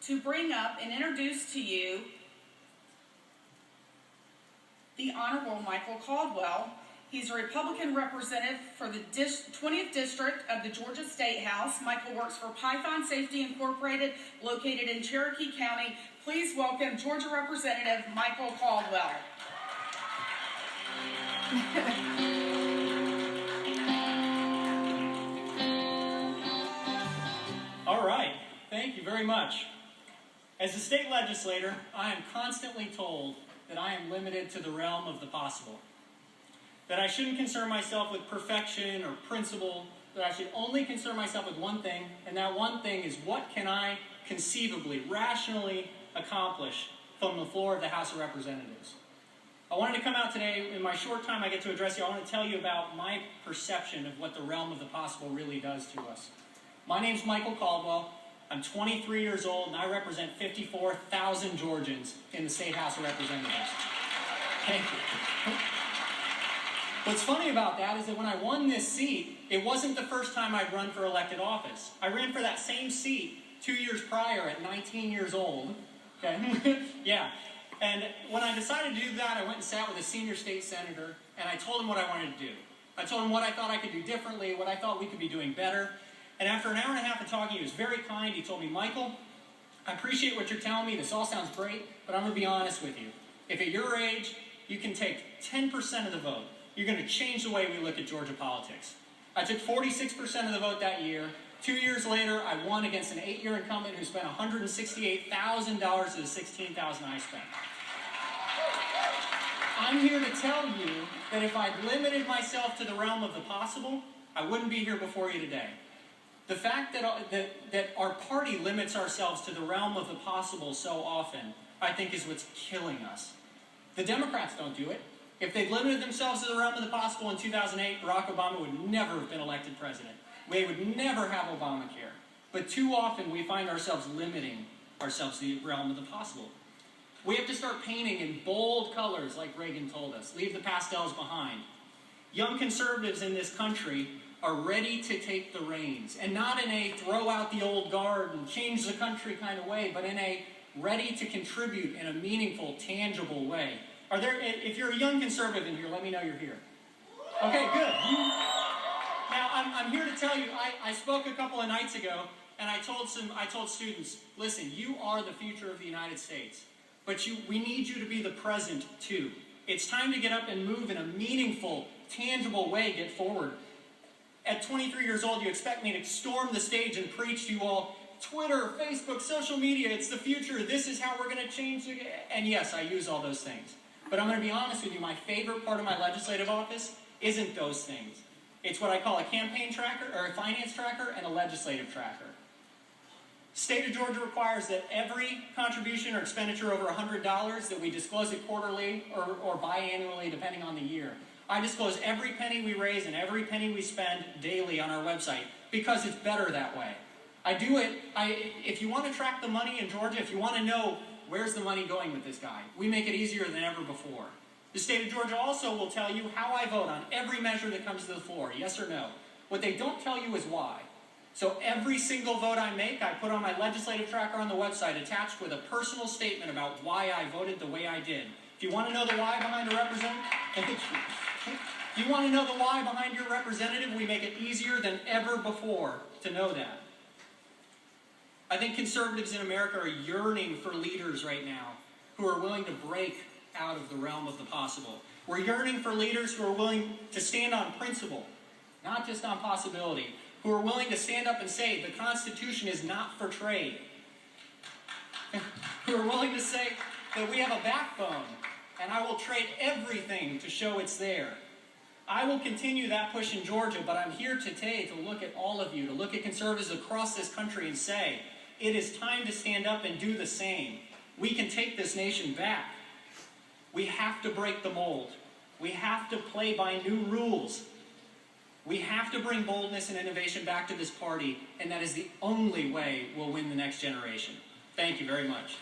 to bring up and introduce to you the Honorable Michael Caldwell. He's a Republican representative for the 20th District of the Georgia State House. Michael works for Python Safety Incorporated, located in Cherokee County. Please welcome Georgia Representative Michael Caldwell. All right, thank you very much. As a state legislator, I am constantly told that I am limited to the realm of the possible. That I shouldn't concern myself with perfection or principle, that I should only concern myself with one thing, and that one thing is what can I conceivably, rationally accomplish from the floor of the House of Representatives. I wanted to come out today, in my short time I get to address you, I want to tell you about my perception of what the realm of the possible really does to us. My name's Michael Caldwell. I'm 23 years old, and I represent 54,000 Georgians in the State House of Representatives. Thank you. What's funny about that is that when I won this seat, it wasn't the first time I'd run for elected office. I ran for that same seat 2 years prior at 19 years old. Okay? Yeah. And when I decided to do that, I went and sat with a senior state senator, and I told him what I wanted to do. I told him what I thought I could do differently, what I thought we could be doing better. And after an hour and a half of talking, he was very kind. He told me, Michael, I appreciate what you're telling me. This all sounds great, but I'm going to be honest with you. If at your age, you can take 10% of the vote, you're going to change the way we look at Georgia politics. I took 46% of the vote that year. 2 years later, I won against an 8-year incumbent who spent $168,000 to the $16,000 I spent. I'm here to tell you that if I'd limited myself to the realm of the possible, I wouldn't be here before you today. The fact that our party limits ourselves to the realm of the possible so often, I think is what's killing us. The Democrats don't do it. If they'd limited themselves to the realm of the possible in 2008, Barack Obama would never have been elected president. We would never have Obamacare. But too often we find ourselves limiting ourselves to the realm of the possible. We have to start painting in bold colors like Reagan told us. Leave the pastels behind. Young conservatives in this country are ready to take the reins. And not in a throw out the old guard and change the country kind of way, but in a ready to contribute in a meaningful, tangible way. If you're a young conservative in here, let me know you're here. Okay, good. Now, I'm here to tell you, I spoke a couple of nights ago, and I told students, listen, you are the future of the United States, but we need you to be the present too. It's time to get up and move in a meaningful, tangible way, get forward. At 23 years old, you expect me to storm the stage and preach to you all, Twitter, Facebook, social media, it's the future, this is how we're going to change it. And yes, I use all those things. But I'm going to be honest with you, my favorite part of my legislative office isn't those things. It's what I call a campaign tracker, or a finance tracker, and a legislative tracker. State of Georgia requires that every contribution or expenditure over $100 that we disclose it quarterly or biannually, depending on the year. I disclose every penny we raise and every penny we spend daily on our website because it's better that way. I do it, if you want to track the money in Georgia, if you want to know where's the money going with this guy, we make it easier than ever before. The state of Georgia also will tell you how I vote on every measure that comes to the floor, yes or no. What they don't tell you is why. So every single vote I make, I put on my legislative tracker on the website attached with a personal statement about why I voted the way I did. If you want to know the why behind a representative, if you want to know the why behind your representative, we make it easier than ever before to know that. I think conservatives in America are yearning for leaders right now who are willing to break out of the realm of the possible. We're yearning for leaders who are willing to stand on principle, not just on possibility, who are willing to stand up and say the Constitution is not for trade, who are willing to say that we have a backbone and I will trade everything to show it's there. I will continue that push in Georgia, but I'm here today to look at all of you, to look at conservatives across this country and say, it is time to stand up and do the same. We can take this nation back. We have to break the mold. We have to play by new rules. We have to bring boldness and innovation back to this party, and that is the only way we'll win the next generation. Thank you very much.